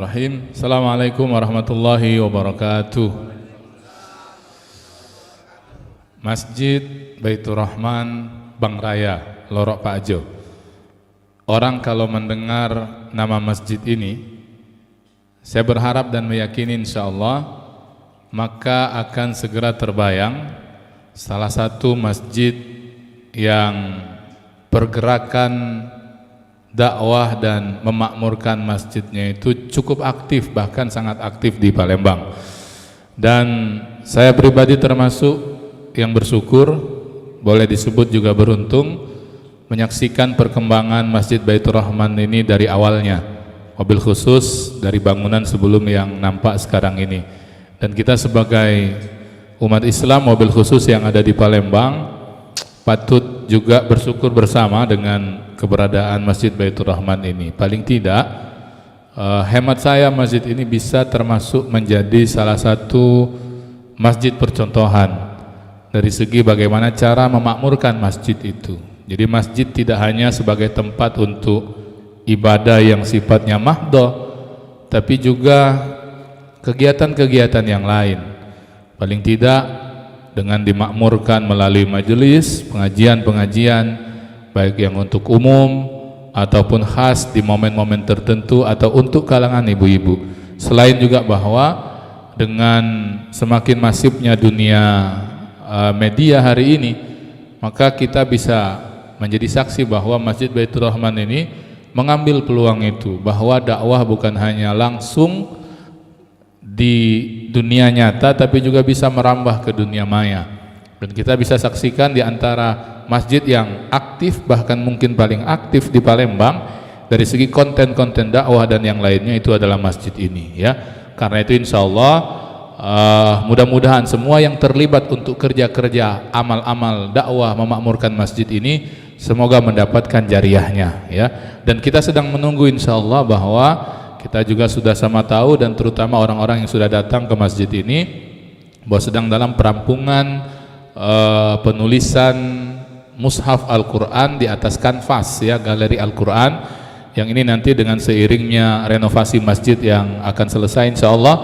Bismillahirrahmanirrahim. Assalamualaikum warahmatullahi wabarakatuh. Masjid Baitur Rahman Bang Raya, Lorok Pak Ajo. Orang kalau mendengar nama masjid ini, saya berharap dan meyakini insyaallah maka akan segera terbayang salah satu masjid yang pergerakan dakwah dan memakmurkan masjidnya itu cukup aktif, bahkan sangat aktif di Palembang. Dan saya pribadi termasuk yang bersyukur, boleh disebut juga beruntung, menyaksikan perkembangan Masjid Baitur Rahman ini dari awalnya, wabil khusus dari bangunan sebelum yang nampak sekarang ini. Dan kita sebagai umat Islam, wabil khusus yang ada di Palembang, patut juga bersyukur bersama dengan keberadaan Masjid Baitur Rahman ini. Paling tidak, hemat saya masjid ini bisa termasuk menjadi salah satu masjid percontohan dari segi bagaimana cara memakmurkan masjid itu. Jadi masjid tidak hanya sebagai tempat untuk ibadah yang sifatnya mahdhah, tapi juga kegiatan-kegiatan yang lain. Paling tidak dengan dimakmurkan melalui majelis, pengajian-pengajian baik yang untuk umum ataupun khas di momen-momen tertentu atau untuk kalangan ibu-ibu. Selain juga bahwa dengan semakin masifnya dunia media hari ini, maka kita bisa menjadi saksi bahwa Masjid Baitur Rahman ini mengambil peluang itu, bahwa dakwah bukan hanya langsung di dunia nyata tapi juga bisa merambah ke dunia maya. Dan kita bisa saksikan di antara masjid yang aktif, bahkan mungkin paling aktif di Palembang dari segi konten-konten dakwah dan yang lainnya, itu adalah masjid ini ya. Karena itu insyaallah mudah-mudahan semua yang terlibat untuk kerja-kerja amal-amal dakwah memakmurkan masjid ini semoga mendapatkan jariahnya ya. Dan kita sedang menunggu insyaallah bahwa kita juga sudah sama tahu, dan terutama orang-orang yang sudah datang ke masjid ini, bahwa sedang dalam perampungan penulisan mushaf Al-Quran di atas kanvas ya, galeri Al-Quran, yang ini nanti dengan seiringnya renovasi masjid yang akan selesai insyaallah,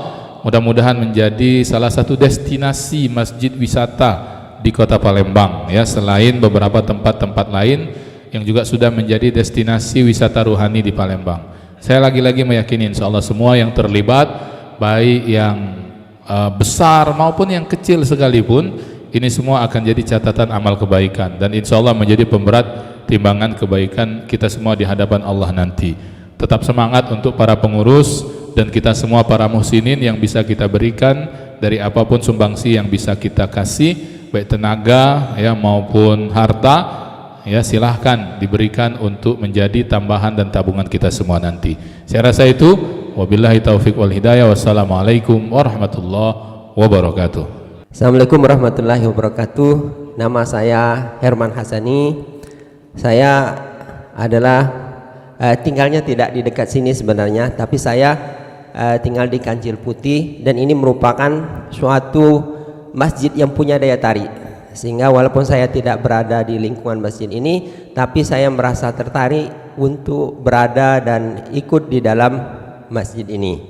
mudah-mudahan menjadi salah satu destinasi masjid wisata di kota Palembang ya, selain beberapa tempat-tempat lain yang juga sudah menjadi destinasi wisata ruhani di Palembang. Saya lagi-lagi meyakini insyaallah semua yang terlibat, baik yang besar maupun yang kecil sekalipun, ini semua akan jadi catatan amal kebaikan dan insyaallah menjadi pemberat timbangan kebaikan kita semua di hadapan Allah nanti. Tetap semangat untuk para pengurus dan kita semua para muhsinin yang bisa kita berikan dari apapun sumbangsi yang bisa kita kasih, baik tenaga ya maupun harta ya, silahkan diberikan untuk menjadi tambahan dan tabungan kita semua nanti. Saya rasa itu, wabillahi taufiq wal hidayah, wassalamualaikum warahmatullahi wabarakatuh. Assalamualaikum warahmatullahi wabarakatuh. Nama saya Herman Hasani. Saya adalah tinggalnya tidak di dekat sini sebenarnya, tapi saya tinggal di Kancil Putih, dan ini merupakan suatu masjid yang punya daya tarik. Sehingga walaupun saya tidak berada di lingkungan masjid ini, tapi saya merasa tertarik untuk berada dan ikut di dalam masjid ini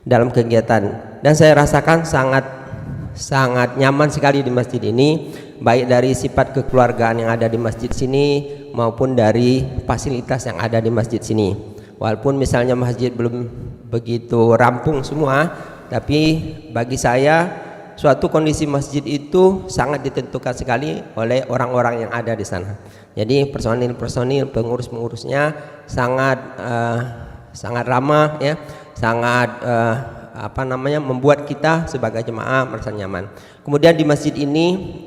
dalam kegiatan, dan saya rasakan sangat nyaman sekali di masjid ini, baik dari sifat kekeluargaan yang ada di masjid sini maupun dari fasilitas yang ada di masjid sini. Walaupun misalnya masjid belum begitu rampung semua, tapi bagi saya suatu kondisi masjid itu sangat ditentukan sekali oleh orang-orang yang ada di sana. Jadi personil-personil, pengurus-pengurusnya sangat ramah ya, sangat membuat kita sebagai jemaah merasa nyaman. Kemudian di masjid ini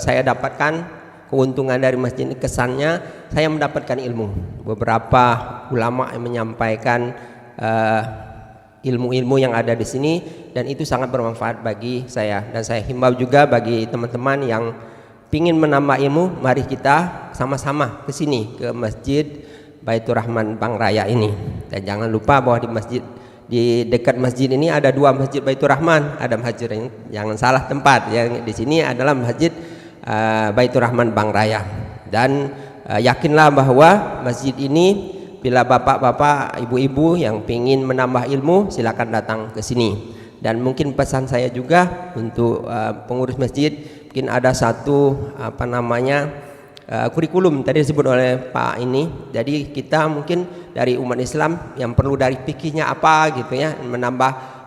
saya dapatkan keuntungan dari masjid ini, kesannya saya mendapatkan ilmu. Beberapa ulama yang menyampaikan ilmu-ilmu yang ada di sini, dan itu sangat bermanfaat bagi saya. Dan saya himbau juga bagi teman-teman yang ingin menambah ilmu, mari kita sama-sama ke sini, ke Masjid Baitur Rahman Bang Raya ini. Dan jangan lupa bahwa di dekat masjid ini ada dua Masjid Baitur Rahman, ada masjid, jangan salah tempat. Yang di sini adalah Masjid Baitur Rahman Bang Raya. Dan yakinlah bahwa masjid ini bila bapak-bapak, ibu-ibu yang ingin menambah ilmu silakan datang ke sini. Dan mungkin pesan saya juga untuk pengurus masjid, mungkin ada satu kurikulum tadi disebut oleh Pak ini. Jadi kita mungkin dari umat Islam yang perlu dari fikihnya apa gitu ya,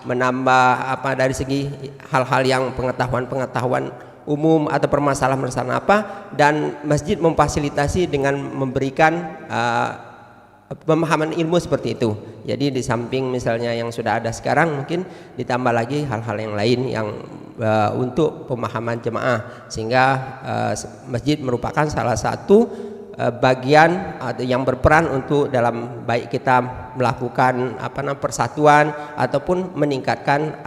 menambah apa dari segi hal-hal yang pengetahuan umum atau permasalahan apa, dan masjid memfasilitasi dengan memberikan pemahaman ilmu seperti itu. Jadi di samping misalnya yang sudah ada sekarang, mungkin ditambah lagi hal-hal yang lain yang untuk pemahaman jemaah, sehingga masjid merupakan salah satu bagian yang berperan untuk dalam baik kita melakukan persatuan ataupun meningkatkan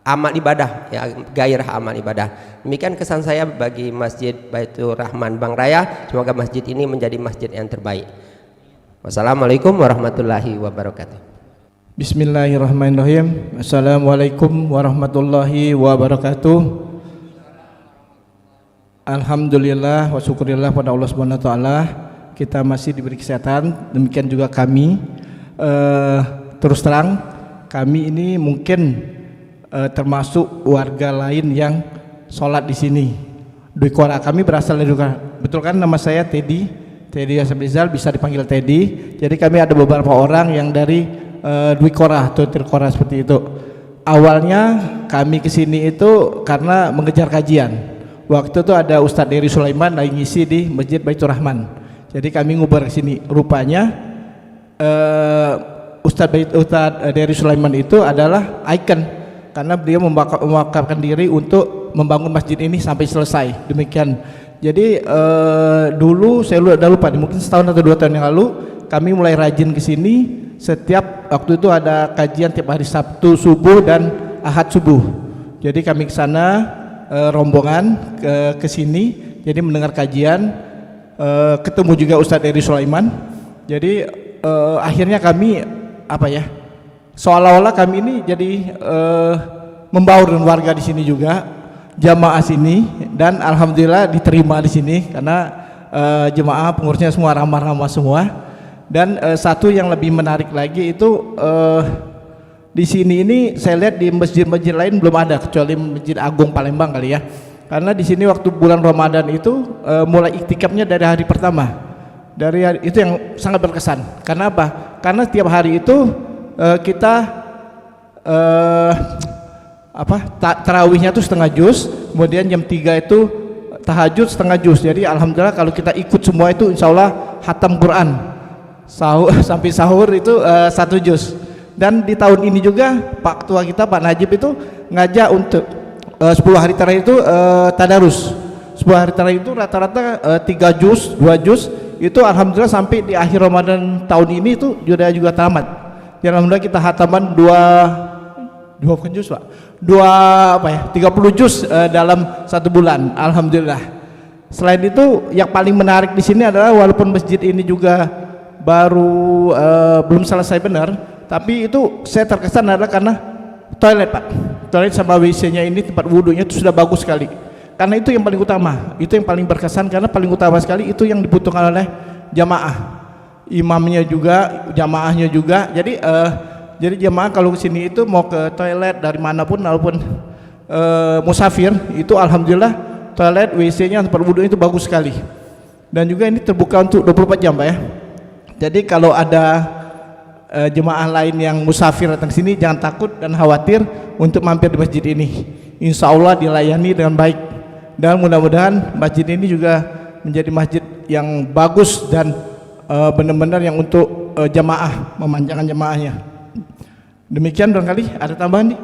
amal ibadah, ya, gairah amal ibadah. Demikian kesan saya bagi Masjid Baitur Rahman Bangraya. Semoga masjid ini menjadi masjid yang terbaik. Wassalamualaikum warahmatullahi wabarakatuh. Bismillahirrahmanirrahim. Assalamualaikum warahmatullahi wabarakatuh. Alhamdulillah wa syukurillah pada Allah Subhanahu wa taala, kita masih diberi kesehatan. Demikian juga kami. Terus terang, kami ini mungkin termasuk warga lain yang sholat di sini. Dwi Kora, kami berasal dari Dwi Kora. Betul kan nama saya Teddy Asabrizal, bisa dipanggil Teddy. Jadi kami ada beberapa orang yang dari Dwi Kora atau Tirkora seperti itu. Awalnya kami kesini itu karena mengejar kajian. Waktu itu ada Ustadz Dery Sulaiman lagi ngisi di Masjid Baitur Rahman. Jadi kami ngubar ke sini. Rupanya Ustadz Dery Sulaiman itu adalah ikon, karena beliau mewakafkan diri untuk membangun masjid ini sampai selesai. Demikian. Jadi dulu saya udah lupa, mungkin setahun atau 2 tahun yang lalu kami mulai rajin ke sini. Setiap waktu itu ada kajian tiap hari Sabtu subuh dan Ahad subuh. Jadi kami ke sana rombongan ke sini, jadi mendengar kajian, ketemu juga Ustadz Dery Sulaiman. Jadi akhirnya kami seolah-olah kami ini jadi membaur dengan warga di sini juga, jamaah sini, dan alhamdulillah diterima di sini karena jemaah pengurusnya semua ramah-ramah semua. Dan satu yang lebih menarik lagi itu di sini ini saya lihat di masjid-masjid lain belum ada, kecuali Masjid Agung Palembang kali ya. Karena di sini waktu bulan Ramadan itu mulai iktikafnya dari hari pertama. Dari hari itu yang sangat berkesan. Karena apa? Karena tiap hari itu kita tarawihnya itu setengah juz, kemudian jam 3 itu tahajud setengah juz. Jadi alhamdulillah kalau kita ikut semua itu insya Allah hatam Quran sampai sahur itu 1 juz. Dan di tahun ini juga Pak Ketua kita Pak Najib itu ngajak untuk 10 hari terakhir itu tadarus. 10 hari terakhir itu rata-rata 3 juz, 2 juz. Itu alhamdulillah sampai di akhir Ramadan tahun ini itu juga tamat. Dan alhamdulillah kita hataman 30 juz dalam 1 bulan, alhamdulillah. Selain itu yang paling menarik di sini adalah walaupun masjid ini juga baru belum selesai benar, tapi itu saya terkesan adalah karena toilet, Pak. Toilet sama WC-nya ini, tempat wudhunya itu sudah bagus sekali. Karena itu yang paling utama, itu yang paling berkesan, karena paling utama sekali itu yang dibutuhkan oleh jamaah, imamnya juga, jamaahnya juga. Jadi jamaah kalau ke sini itu mau ke toilet dari manapun, walaupun musafir, itu alhamdulillah toilet, WC-nya, tempat wudhu itu bagus sekali. Dan juga ini terbuka untuk 24 jam, Pak ya. Jadi kalau ada jemaah lain yang musafir datang sini, jangan takut dan khawatir untuk mampir di masjid ini. Insya Allah dilayani dengan baik, dan mudah-mudahan masjid ini juga menjadi masjid yang bagus dan benar-benar yang untuk jemaah, memanjangkan jemaahnya. Demikian barangkali ada tambahan nih.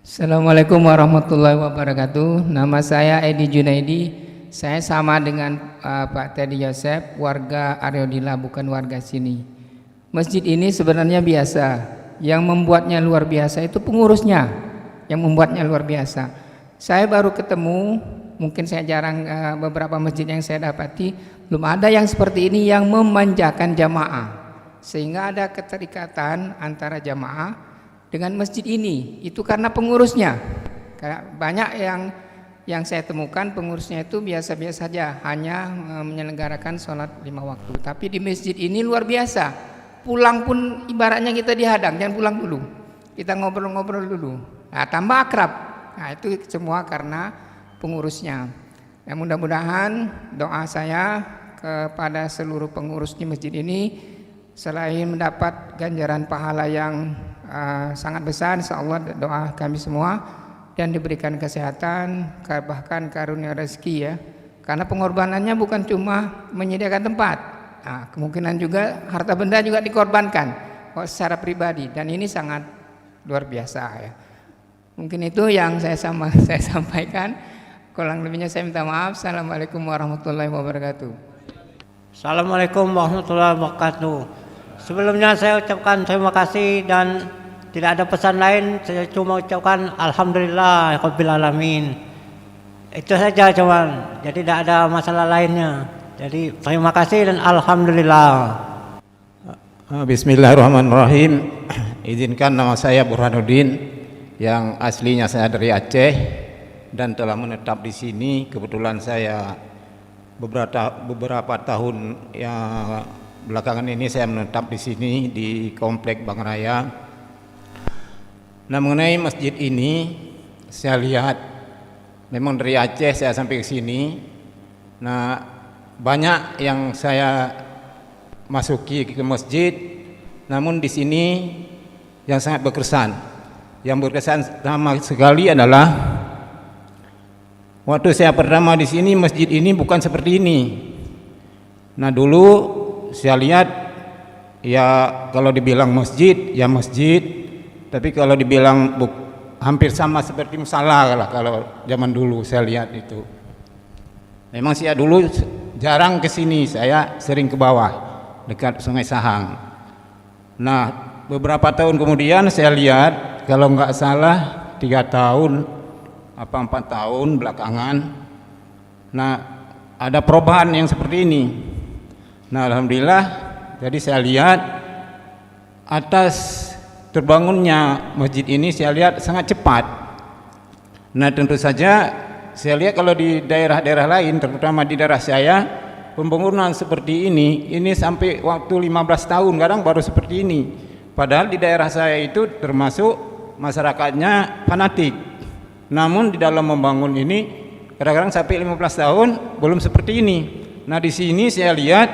Assalamualaikum warahmatullahi wabarakatuh. Nama saya Edi Junaidi. Saya sama dengan Pak Teddy Yosef, warga Areodila, bukan warga sini. Masjid ini sebenarnya biasa. Yang membuatnya luar biasa itu pengurusnya, yang membuatnya luar biasa. Saya baru ketemu, mungkin saya jarang, beberapa masjid yang saya dapati belum ada yang seperti ini yang memanjakan jamaah, sehingga ada keterikatan antara jamaah dengan masjid ini. Itu karena pengurusnya. Banyak yang yang saya temukan pengurusnya itu biasa-biasa saja, hanya menyelenggarakan sholat 5 waktu. Tapi di masjid ini luar biasa. Pulang pun ibaratnya kita dihadang, jangan pulang dulu. Kita ngobrol-ngobrol dulu. Nah, tambah akrab. Nah, itu semua karena pengurusnya. Ya, mudah-mudahan doa saya kepada seluruh pengurus di masjid ini, selain mendapat ganjaran pahala yang sangat besar, insyaallah doa kami semua, dan diberikan kesehatan, bahkan karunia rezeki ya. Karena pengorbanannya bukan cuma menyediakan tempat, nah, kemungkinan juga harta benda juga dikorbankan secara pribadi, dan ini sangat luar biasa ya. Mungkin itu yang saya sampaikan. Kurang lebihnya saya minta maaf. Assalamualaikum warahmatullahi wabarakatuh. Assalamualaikum warahmatullahi wabarakatuh. Sebelumnya saya ucapkan terima kasih dan tidak ada pesan lain, saya cuma ucapkan alhamdulillah rabbil alamin. Itu saja cuman, jadi tidak ada masalah lainnya. Jadi terima kasih dan alhamdulillah. Bismillahirrahmanirrahim. Izinkan nama saya Burhanuddin, yang aslinya saya dari Aceh dan telah menetap di sini. Kebetulan saya beberapa tahun yang belakangan ini saya menetap di sini di Komplek Bangraya. Nah, mengenai masjid ini, saya lihat memang dari Aceh saya sampai ke sini. Nah, banyak yang saya masuki ke masjid, namun di sini yang sangat berkesan. Yang berkesan sama sekali adalah waktu saya pertama di sini, masjid ini bukan seperti ini. Nah, dulu saya lihat ya kalau dibilang masjid, ya masjid. Tapi kalau dibilang hampir sama seperti musala lah kalau zaman dulu saya lihat itu. Memang saya dulu jarang ke sini, saya sering ke bawah dekat Sungai Sahang. Nah, beberapa tahun kemudian saya lihat kalau nggak salah 3 tahun apa 4 tahun belakangan, nah ada perubahan yang seperti ini. Nah, alhamdulillah, jadi saya lihat atas terbangunnya masjid ini saya lihat sangat cepat. Nah, tentu saja saya lihat kalau di daerah-daerah lain, terutama di daerah saya, pembangunan seperti ini sampai waktu 15 tahun kadang baru seperti ini. Padahal di daerah saya itu termasuk masyarakatnya fanatik. Namun di dalam membangun ini kadang-kadang sampai 15 tahun belum seperti ini. Nah, di sini saya lihat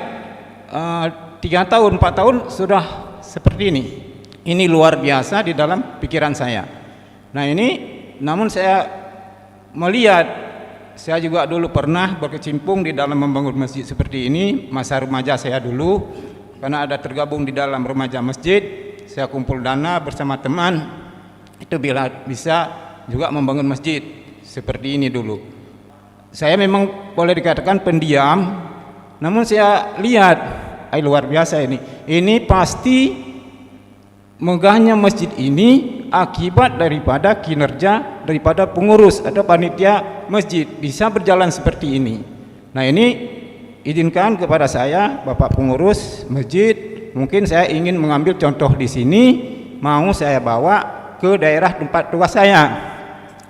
3 tahun, 4 tahun sudah seperti ini. Ini luar biasa di dalam pikiran saya. Nah, ini namun saya melihat, saya juga dulu pernah berkecimpung di dalam membangun masjid seperti ini masa remaja saya dulu, karena ada tergabung di dalam remaja masjid. Saya kumpul dana bersama teman, itu bila bisa juga membangun masjid seperti ini dulu. Saya memang boleh dikatakan pendiam, namun saya lihat luar biasa ini. Ini pasti megahnya masjid ini akibat daripada kinerja daripada pengurus atau panitia masjid bisa berjalan seperti ini. Nah, ini izinkan kepada saya Bapak pengurus masjid, mungkin saya ingin mengambil contoh di sini, mau saya bawa ke daerah tempat tugas saya.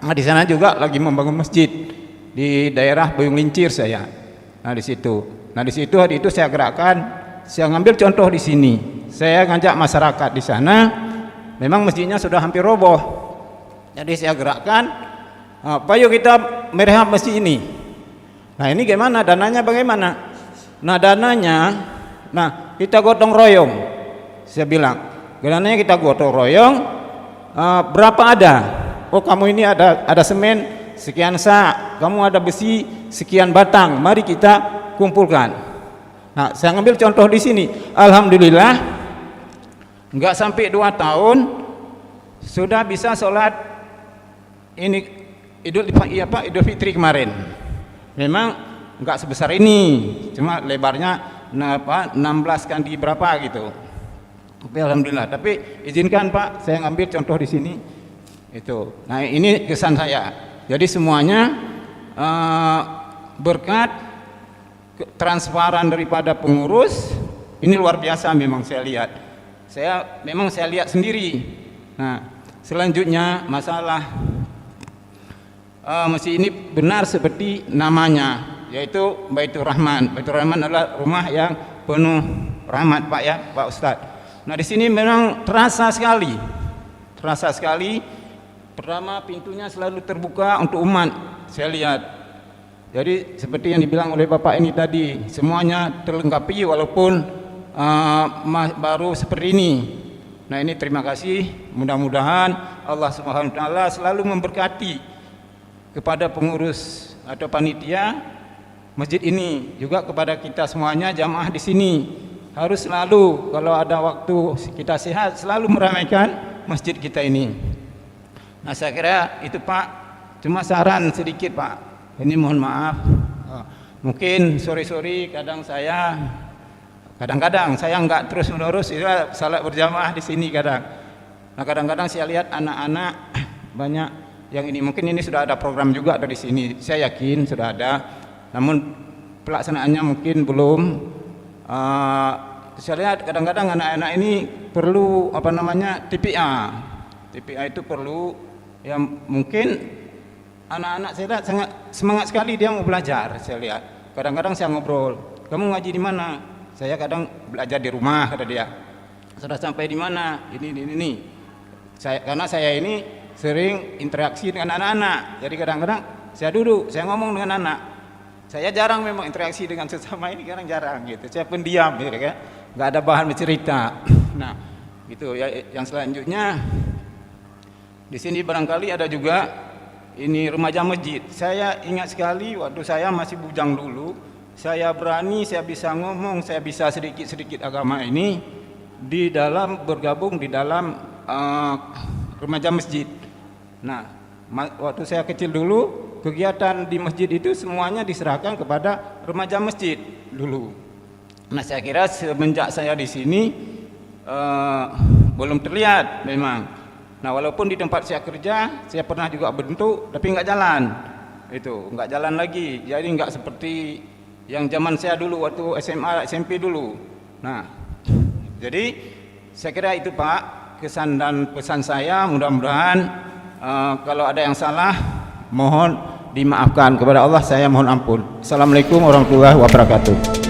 Nah, di sana juga lagi membangun masjid di daerah Buyung Lincir saya. Nah, di situ hari itu saya gerakkan, saya ngambil contoh di sini. Saya ngajak masyarakat di sana, memang masjidnya sudah hampir roboh. Jadi saya gerakkan, ayo kita merehab masjid ini. Nah, ini gimana? Dananya bagaimana? Nah, dananya, kita gotong royong. Saya bilang, dananya kita gotong royong. Berapa ada? Oh, kamu ini ada semen sekian sak, kamu ada besi sekian batang. Mari kita kumpulkan. Nah, saya ngambil contoh di sini. Alhamdulillah, enggak sampai 2 tahun sudah bisa sholat ini Idul Fitri kemarin. Memang enggak sebesar ini, cuma lebarnya 16 kali berapa gitu. Tapi alhamdulillah. Tapi izinkan Pak, saya ngambil contoh di sini itu. Nah, ini kesan saya. Jadi semuanya berkat transparan daripada pengurus ini luar biasa memang saya lihat. Saya lihat sendiri. Nah, selanjutnya masalah masjid ini benar seperti namanya, yaitu Baitur Rahman. Baitur Rahman adalah rumah yang penuh rahmat, Pak ya, Pak Ustadz. Nah, di sini memang terasa sekali. Pertama, pintunya selalu terbuka untuk umat, saya lihat. Jadi seperti yang dibilang oleh Bapak ini tadi, semuanya terlengkapi walaupun baru seperti ini. Nah, ini terima kasih. Mudah-mudahan Allah Subhanahu wa taala selalu memberkati kepada pengurus atau panitia masjid ini, juga kepada kita semuanya jamaah di sini. Harus selalu kalau ada waktu kita sehat selalu meramaikan masjid kita ini. Nah, saya kira itu Pak, cuma saran sedikit Pak. Ini mohon maaf. Mungkin sore-sore kadang-kadang saya enggak terus-menerus salat berjamaah di sini kadang. Nah, kadang-kadang saya lihat anak-anak banyak yang ini, mungkin ini sudah ada program juga dari sini. Saya yakin sudah ada. Namun pelaksanaannya mungkin belum. Saya lihat kadang-kadang anak-anak ini perlu TPA. TPA itu perlu, yang mungkin anak-anak saya lihat sangat semangat sekali dia mau belajar. Saya lihat kadang-kadang saya ngobrol, kamu ngaji di mana? Saya kadang belajar di rumah, kata dia. Sudah sampai di mana? Ini. Karena saya ini sering interaksi dengan anak-anak, jadi kadang-kadang saya duduk, saya ngomong dengan anak. Saya jarang memang interaksi dengan sesama ini, kadang jarang gitu. Saya pendiam gitu kan, nggak ada bahan bercerita. Nah, gitu ya. Yang selanjutnya di sini barangkali ada juga ini remaja masjid. Saya ingat sekali waktu saya masih bujang dulu, saya berani, saya bisa ngomong, saya bisa sedikit-sedikit agama ini bergabung di dalam remaja masjid. Nah, waktu saya kecil dulu, kegiatan di masjid itu semuanya diserahkan kepada remaja masjid dulu. Nah, saya kira semenjak saya di sini belum terlihat memang. Nah, walaupun di tempat saya kerja, saya pernah juga bentuk, tapi nggak jalan. Itu nggak jalan lagi. Jadi nggak seperti yang zaman saya dulu waktu SMA, SMP dulu. Nah, jadi saya kira itu Pak, kesan dan pesan saya. Mudah-mudahan kalau ada yang salah, mohon dimaafkan. Kepada Allah saya mohon ampun. Assalamualaikum warahmatullahi wabarakatuh.